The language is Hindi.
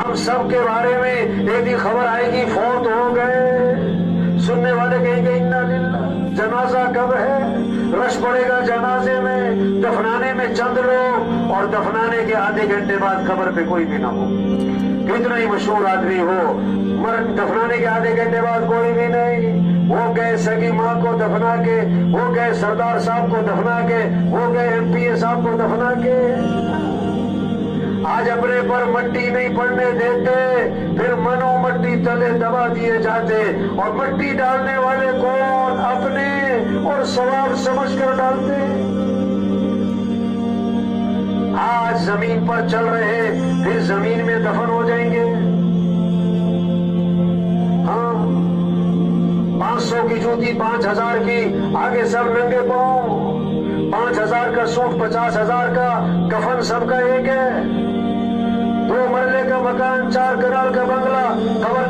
हम सब के बारे में एक ही खबर आएगी, फौत हो गए। सुनने वाले कहेंगे इन्ना लिल्लाह। जनाजा कब है? रश पड़ेगा जनाजे में, दफनाने में चंद लोग, और दफनाने के आधे घंटे बाद कब्र पे कोई भी ना हो। कितना ही मशहूर आदमी हो, मरण दफनाने के आधे घंटे बाद कोई भी नहीं। वो गए सगी माँ को दफना के, वो गए सरदार साहब को दफना के, वो गए एमपीए साहब को दफना के। आज अपने पर मट्टी नहीं पड़ने देते, फिर मनो मट्टी तले दबा दिए जाते, और मट्टी डालने वाले कौन? अपने, और सवाब समझकर डालते। आज जमीन पर चल रहे, फिर जमीन में दफन हो जाएंगे। हाँ, 500 की जूती 5000 की, आगे सब नंगे पांव। 5000 का सूट, 50,000 का कफन, सबका एक है। 2 मरले का मकान, 4 कनाल का बंगला, खबर